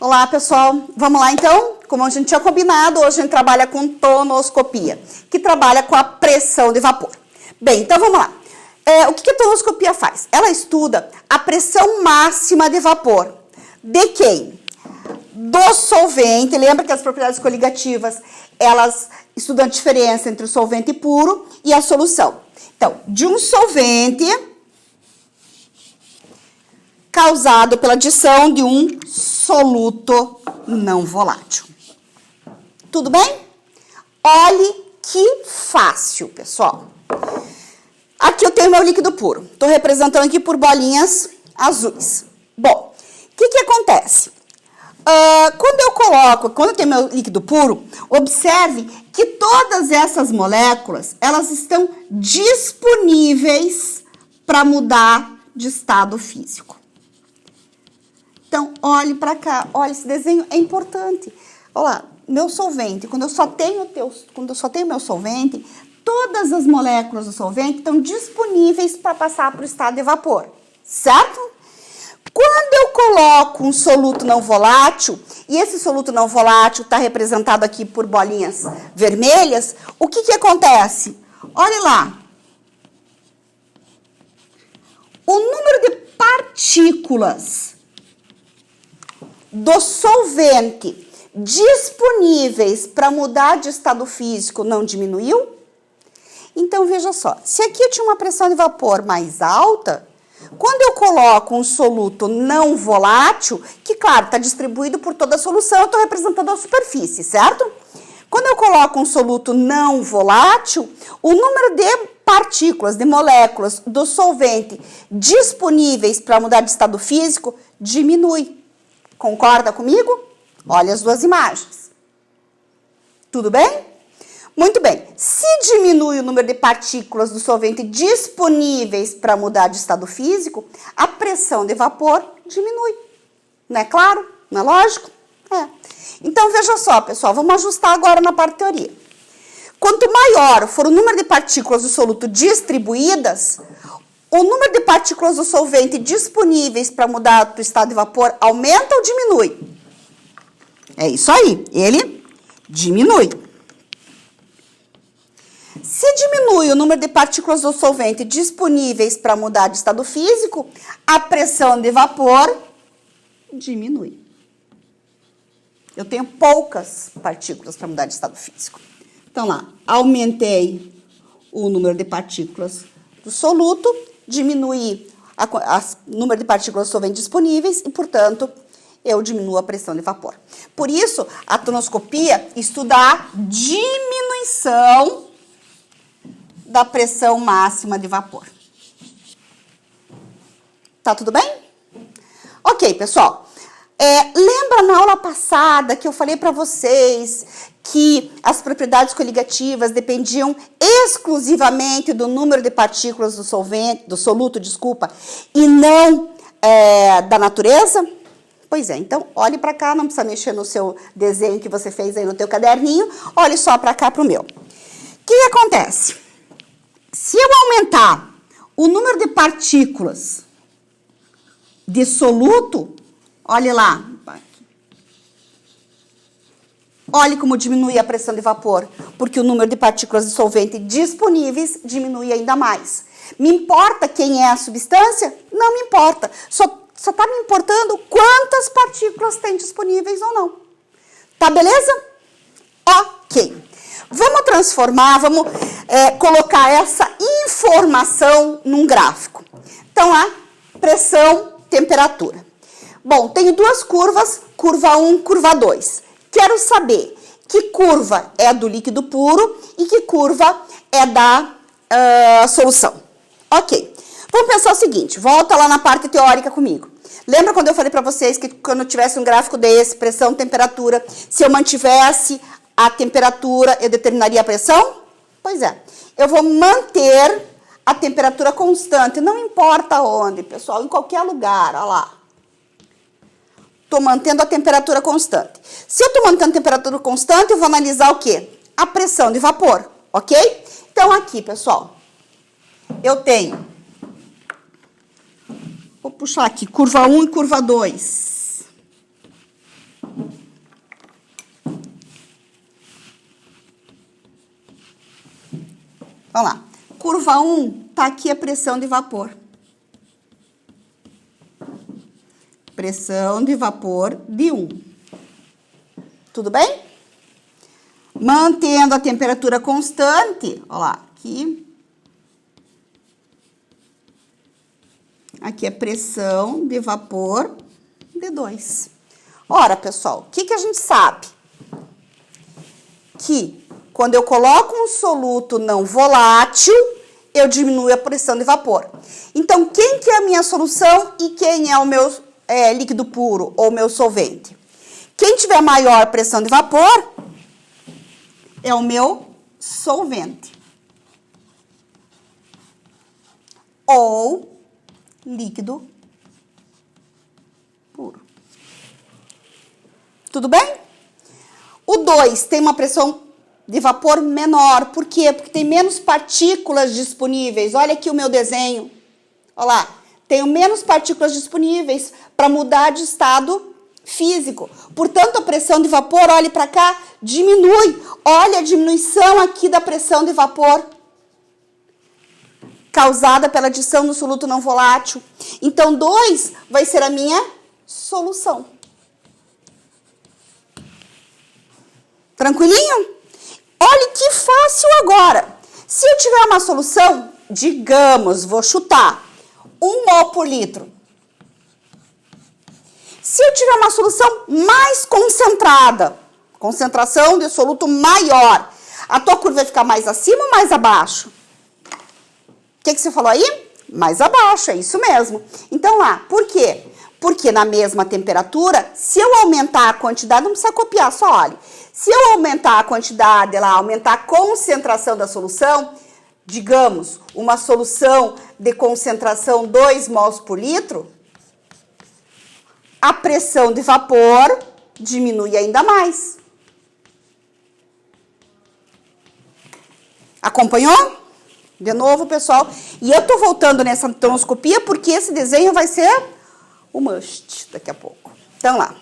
Olá, pessoal. Vamos lá, então? Como a gente tinha combinado, hoje a gente trabalha com tonoscopia, que trabalha com a pressão de vapor. Bem, então vamos lá. O que a tonoscopia faz? Ela estuda a pressão máxima de vapor. De quem? Do solvente. Lembra que as propriedades coligativas, elas estudam a diferença entre o solvente puro e a solução. Então, de um solvente causado pela adição de um soluto não volátil. Tudo bem? Olhe que fácil, pessoal. Aqui eu tenho meu líquido puro. Estou representando aqui por bolinhas azuis. Bom, o que acontece? Quando eu tenho meu líquido puro, observe que todas essas moléculas, elas estão disponíveis para mudar de estado físico. Então, olhe para cá, olha, esse desenho é importante. Olha lá, meu solvente, quando eu só tenho meu solvente, todas as moléculas do solvente estão disponíveis para passar para o estado de vapor, certo? Quando eu coloco um soluto não volátil, e esse soluto não volátil está representado aqui por bolinhas vermelhas, o que acontece? Olha lá. O número de partículas do solvente disponíveis para mudar de estado físico não diminuiu? Então, veja só, se aqui eu tinha uma pressão de vapor mais alta, quando eu coloco um soluto não volátil, que, claro, está distribuído por toda a solução, eu estou representando a superfície, certo? Quando eu coloco um soluto não volátil, o número de partículas, de moléculas do solvente disponíveis para mudar de estado físico diminui. Concorda comigo? Olha as duas imagens. Tudo bem? Muito bem. Se diminui o número de partículas do solvente disponíveis para mudar de estado físico, a pressão de vapor diminui. Não é claro? Não é lógico? É. Então, veja só, pessoal, vamos ajustar agora na parte de teoria. Quanto maior for o número de partículas do soluto distribuídas, o número de partículas do solvente disponíveis para mudar para o estado de vapor aumenta ou diminui? É isso aí, ele diminui. Se diminui o número de partículas do solvente disponíveis para mudar de estado físico, a pressão de vapor diminui. Eu tenho poucas partículas para mudar de estado físico. Então, lá, aumentei o número de partículas do soluto, diminui o número de partículas do solvente disponíveis e, portanto, eu diminuo a pressão de vapor. Por isso, a tonoscopia estuda a diminuição da pressão máxima de vapor. Tá tudo bem? Ok, pessoal. Lembra na aula passada que eu falei para vocês que as propriedades coligativas dependiam exclusivamente do número de partículas do soluto, e não da natureza? Pois é, então olhe para cá, não precisa mexer no seu desenho que você fez aí no teu caderninho, olhe só para cá para o meu. O que acontece? Se eu aumentar o número de partículas de soluto, olhe lá, olhe como diminui a pressão de vapor, porque o número de partículas de solvente disponíveis diminui ainda mais. Me importa quem é a substância? Não me importa. Só está me importando quantas partículas tem disponíveis ou não. Tá beleza? Ok. Vamos transformar, vamos colocar essa informação num gráfico. Então, lá, pressão, temperatura. Bom, tenho duas curvas, curva 1, curva 2. Quero saber que curva é a do líquido puro e que curva é da solução. Ok. Vamos pensar o seguinte, volta lá na parte teórica comigo. Lembra quando eu falei para vocês que quando eu tivesse um gráfico desse, pressão, temperatura, se eu mantivesse a temperatura, eu determinaria a pressão? Pois é. Eu vou manter a temperatura constante, não importa onde, pessoal, em qualquer lugar, olha lá. Estou mantendo a temperatura constante. Se eu estou mantendo a temperatura constante, eu vou analisar o quê? A pressão de vapor, ok? Então, aqui, pessoal, eu tenho... Vou puxar aqui, curva 1 e curva 2. Vamos lá. Curva 1, tá aqui a pressão de vapor. Pressão de vapor de 1. Tudo bem? Mantendo a temperatura constante, ó lá, aqui. Aqui é pressão de vapor de 2. Ora, pessoal, o que a gente sabe? Que quando eu coloco um soluto não volátil, eu diminuo a pressão de vapor. Então, quem que é a minha solução e quem é o meu líquido puro ou meu solvente? Quem tiver maior pressão de vapor é o meu solvente. Ou líquido puro. Tudo bem? O 2 tem uma pressão de vapor menor. Por quê? Porque tem menos partículas disponíveis. Olha aqui o meu desenho. Olha lá. Tenho menos partículas disponíveis para mudar de estado físico. Portanto, a pressão de vapor, olhe para cá, diminui. Olha a diminuição aqui da pressão de vapor causada pela adição no soluto não volátil. Então, 2 vai ser a minha solução. Tranquilinho? Olha que fácil agora. Se eu tiver uma solução, digamos, vou chutar, 1 mol por litro. Se eu tiver uma solução mais concentrada, concentração de soluto maior, a tua curva vai ficar mais acima ou mais abaixo? O que você falou aí? Mais abaixo, é isso mesmo. Então lá, por quê? Porque na mesma temperatura, se eu aumentar a quantidade, não precisa copiar, só olhe. Se eu aumentar a quantidade, lá, aumentar a concentração da solução, digamos, uma solução de concentração 2 mols por litro, a pressão de vapor diminui ainda mais. Acompanhou? De novo, pessoal. E eu tô voltando nessa tonoscopia porque esse desenho vai ser o must daqui a pouco. Então, lá.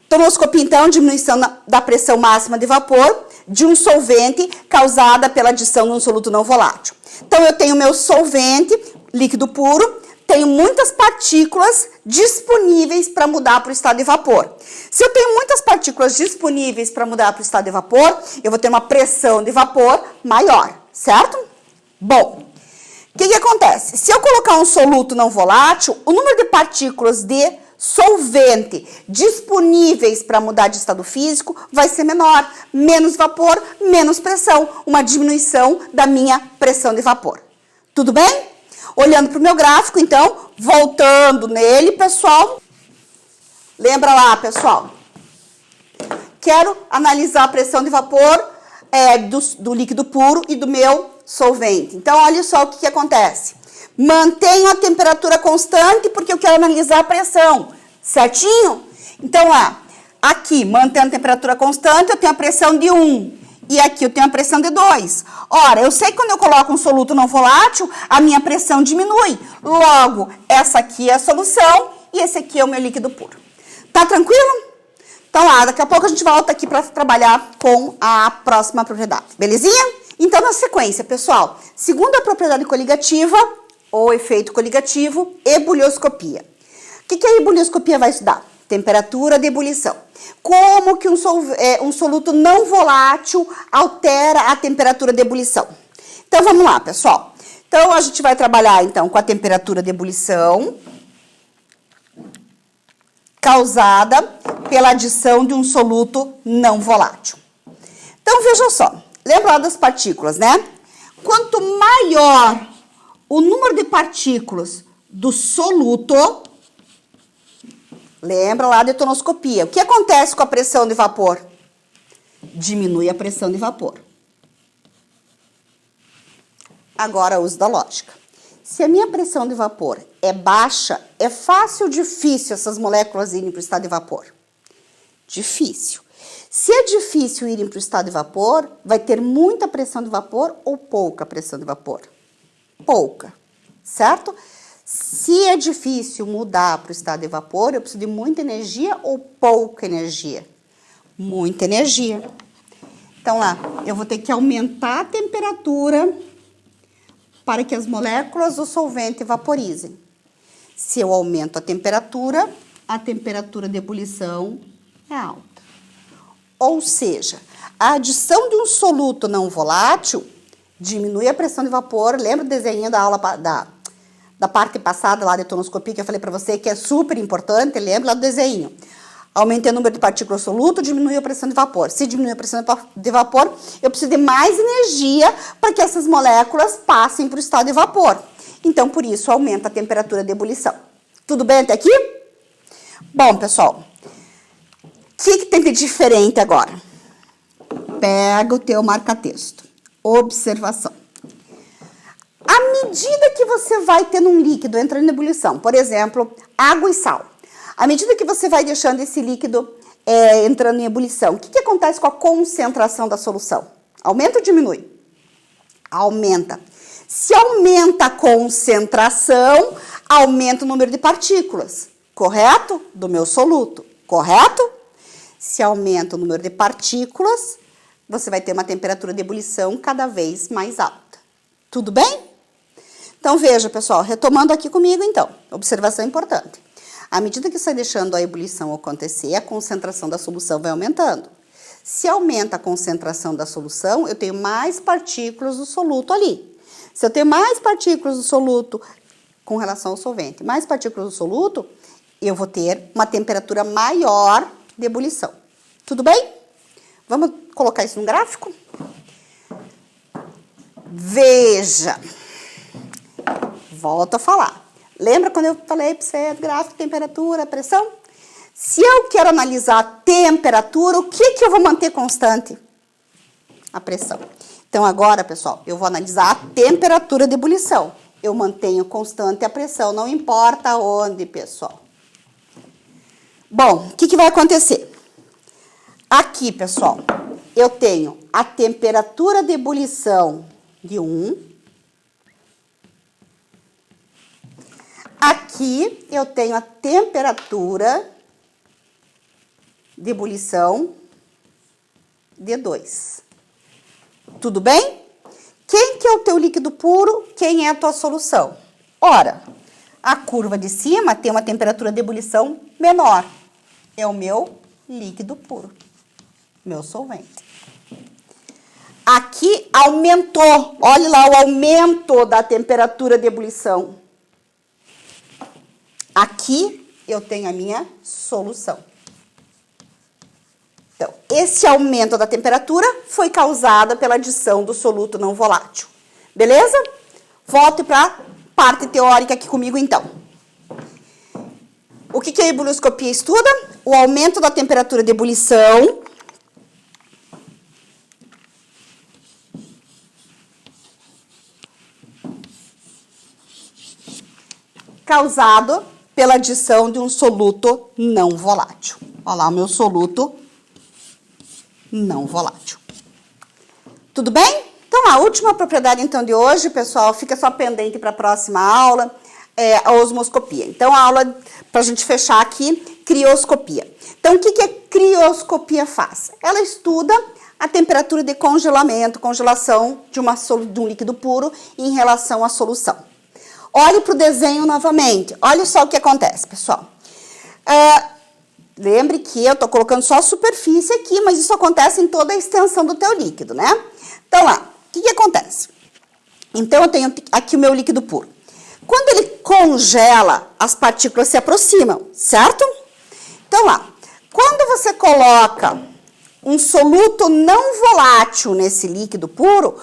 Tonoscopia, então, diminuição da pressão máxima de vapor de um solvente causada pela adição de um soluto não volátil. Então, eu tenho meu solvente, líquido puro, tenho muitas partículas disponíveis para mudar para o estado de vapor. Se eu tenho muitas partículas disponíveis para mudar para o estado de vapor, eu vou ter uma pressão de vapor maior, certo? Bom, o que acontece? Se eu colocar um soluto não volátil, o número de partículas de solvente disponíveis para mudar de estado físico vai ser menor. Menos vapor, menos pressão. Uma diminuição da minha pressão de vapor. Tudo bem? Olhando para o meu gráfico, então, voltando nele, pessoal. Lembra lá, pessoal. Quero analisar a pressão de vapor do líquido puro e do meu solvente. Então, olha só o que acontece. Mantenho a temperatura constante porque eu quero analisar a pressão, certinho? Então, lá, aqui, mantendo a temperatura constante, eu tenho a pressão de 1. E aqui eu tenho a pressão de 2. Ora, eu sei que quando eu coloco um soluto não volátil, a minha pressão diminui. Logo, essa aqui é a solução e esse aqui é o meu líquido puro. Tá tranquilo? Então, lá, daqui a pouco a gente volta aqui para trabalhar com a próxima propriedade. Belezinha? Então, na sequência, pessoal, segunda propriedade coligativa, ou efeito coligativo, ebulioscopia. O que a ebulioscopia vai estudar? Temperatura de ebulição. Como que um soluto não volátil altera a temperatura de ebulição? Então, vamos lá, pessoal. Então, a gente vai trabalhar, então, com a temperatura de ebulição causada pela adição de um soluto não volátil. Então, veja só. Lembra lá das partículas, né? Quanto maior o número de partículas do soluto, lembra lá da tonoscopia. O que acontece com a pressão de vapor? Diminui a pressão de vapor. Agora, uso da lógica. Se a minha pressão de vapor é baixa, é fácil ou difícil essas moléculas irem para o estado de vapor? Difícil. Se é difícil irem para o estado de vapor, vai ter muita pressão de vapor ou pouca pressão de vapor? Pouca, certo? Se é difícil mudar para o estado de vapor, eu preciso de muita energia ou pouca energia? Muita energia. Então, lá, eu vou ter que aumentar a temperatura para que as moléculas do solvente vaporizem. Se eu aumento a temperatura de ebulição é alta. Ou seja, a adição de um soluto não volátil diminui a pressão de vapor. Lembra o desenho da aula da parte passada lá de tonoscopia que eu falei para você que é super importante? Lembra lá do desenho? Aumentei o número de partículas soluto, diminui a pressão de vapor. Se diminuir a pressão de vapor, eu preciso de mais energia para que essas moléculas passem para o estado de vapor. Então, por isso, aumenta a temperatura de ebulição. Tudo bem até aqui? Bom, pessoal, o que tem de diferente agora? Pega o teu marca-texto. Observação. À medida que você vai tendo um líquido entrando em ebulição, por exemplo, água e sal, à medida que você vai deixando esse líquido entrando em ebulição, o que acontece com a concentração da solução? Aumenta ou diminui? Aumenta. Se aumenta a concentração, aumenta o número de partículas, correto? Do meu soluto, correto? Se aumenta o número de partículas, você vai ter uma temperatura de ebulição cada vez mais alta. Tudo bem? Então, veja, pessoal, retomando aqui comigo, então, observação importante. À medida que você vai deixando a ebulição acontecer, a concentração da solução vai aumentando. Se aumenta a concentração da solução, eu tenho mais partículas do soluto ali. Se eu tenho mais partículas do soluto com relação ao solvente, mais partículas do soluto, eu vou ter uma temperatura maior de ebulição. Tudo bem? Vamos colocar isso no gráfico? Veja. Volto a falar. Lembra quando eu falei para você gráfico, temperatura, pressão? Se eu quero analisar a temperatura, o que eu vou manter constante? A pressão. Então, agora, pessoal, eu vou analisar a temperatura de ebulição. Eu mantenho constante a pressão, não importa onde, pessoal. Bom, o que vai acontecer? Aqui, pessoal, eu tenho a temperatura de ebulição de 1. Aqui eu tenho a temperatura de ebulição de 2. Tudo bem? Quem que é o teu líquido puro? Quem é a tua solução? Ora, a curva de cima tem uma temperatura de ebulição menor. É o meu líquido puro, meu solvente. Aqui aumentou, olha lá o aumento da temperatura de ebulição. Aqui eu tenho a minha solução. Então, esse aumento da temperatura foi causado pela adição do soluto não volátil. Beleza? Volte para a parte teórica aqui comigo, então. O que a ebulioscopia estuda? O aumento da temperatura de ebulição causado pela adição de um soluto não volátil. Olha lá o meu soluto não volátil. Tudo bem? Então, a última propriedade, então, de hoje, pessoal, fica só pendente para a próxima aula, a osmoscopia. Então, a aula, para a gente fechar aqui, crioscopia. Então, o que a crioscopia faz? Ela estuda a temperatura de congelamento, congelação de um líquido puro em relação à solução. Olhe para o desenho novamente. Olha só o que acontece, pessoal. Lembre que eu estou colocando só a superfície aqui, mas isso acontece em toda a extensão do teu líquido, né? Então, lá, o que acontece? Então, eu tenho aqui o meu líquido puro. Quando ele congela, as partículas se aproximam, certo? Então, lá, quando você coloca um soluto não volátil nesse líquido puro,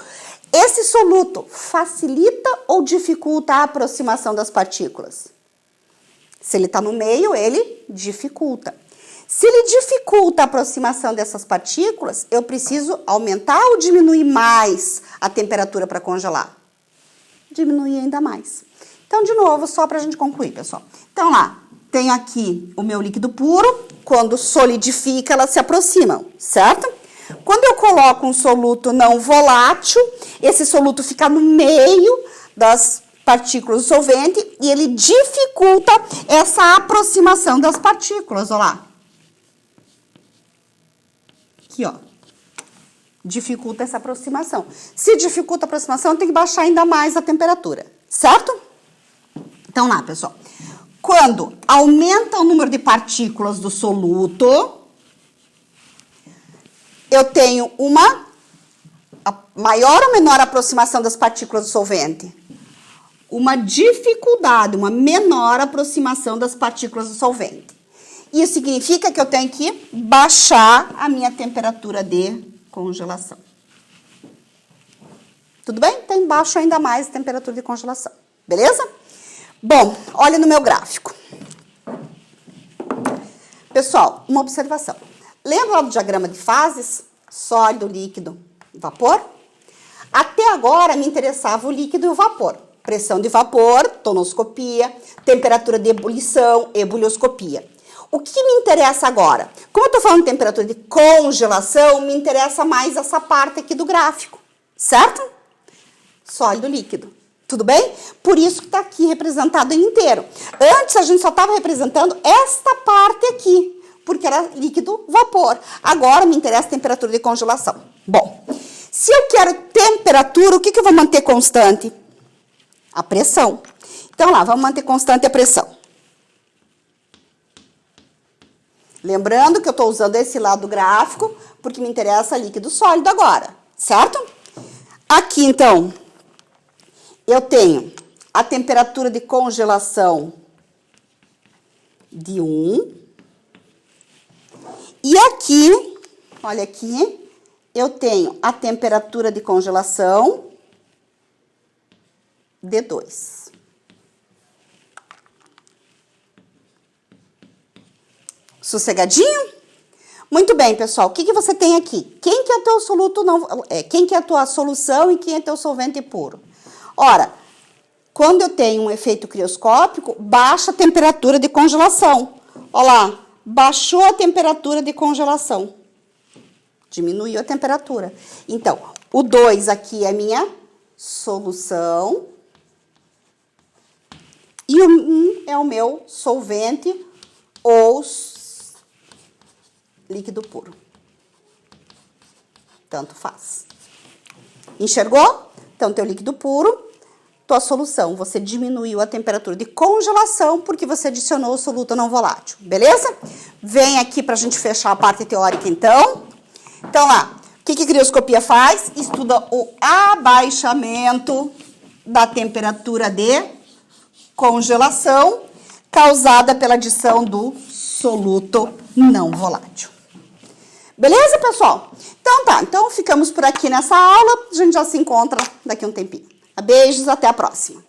esse soluto facilita ou dificulta a aproximação das partículas? Se ele está no meio, ele dificulta. Se ele dificulta a aproximação dessas partículas, eu preciso aumentar ou diminuir mais a temperatura para congelar? Diminuir ainda mais. Então, de novo, só para a gente concluir, pessoal. Então, lá, tenho aqui o meu líquido puro. Quando solidifica, elas se aproximam, certo? Quando eu coloco um soluto não volátil, esse soluto fica no meio das partículas do solvente e ele dificulta essa aproximação das partículas, olha lá. Aqui, ó. Dificulta essa aproximação. Se dificulta a aproximação, tem que baixar ainda mais a temperatura, certo? Então lá, pessoal. Quando aumenta o número de partículas do soluto, eu tenho uma maior ou menor aproximação das partículas do solvente? Uma dificuldade, uma menor aproximação das partículas do solvente. Isso significa que eu tenho que baixar a minha temperatura de congelação. Tudo bem? Então, baixo ainda mais a temperatura de congelação. Beleza? Bom, olha no meu gráfico. Pessoal, uma observação. Lembra lá do diagrama de fases? Sólido, líquido, vapor? Até agora me interessava o líquido e o vapor. Pressão de vapor, tonoscopia, temperatura de ebulição, ebulioscopia. O que me interessa agora? Como eu estou falando de temperatura de congelação, me interessa mais essa parte aqui do gráfico, certo? Sólido, líquido. Tudo bem? Por isso que está aqui representado inteiro. Antes a gente só estava representando esta parte aqui, porque era líquido, vapor. Agora me interessa a temperatura de congelação. Bom, se eu quero temperatura, o que eu vou manter constante? A pressão. Então lá, vamos manter constante a pressão. Lembrando que eu estou usando esse lado do gráfico, porque me interessa líquido sólido agora, certo? Aqui, então, eu tenho a temperatura de congelação de 1. E aqui, olha aqui, eu tenho a temperatura de congelação de 2. Sossegadinho? Muito bem, pessoal. O que você tem aqui? Quem que é o teu soluto quem que é a tua solução e quem é teu solvente puro? Ora, quando eu tenho um efeito crioscópico, baixa a temperatura de congelação. Olha lá, baixou a temperatura de congelação. Diminuiu a temperatura. Então, o 2 aqui é a minha solução. E o 1 é o meu solvente ou líquido puro. Tanto faz. Enxergou? Então, teu líquido puro, tua solução. Você diminuiu a temperatura de congelação porque você adicionou o soluto não volátil. Beleza? Vem aqui pra gente fechar a parte teórica, então. Então, lá. O que a crioscopia faz? Estuda o abaixamento da temperatura de congelação causada pela adição do soluto não volátil. Beleza, pessoal? Então tá, então ficamos por aqui nessa aula. A gente já se encontra daqui a um tempinho. Beijos, até a próxima.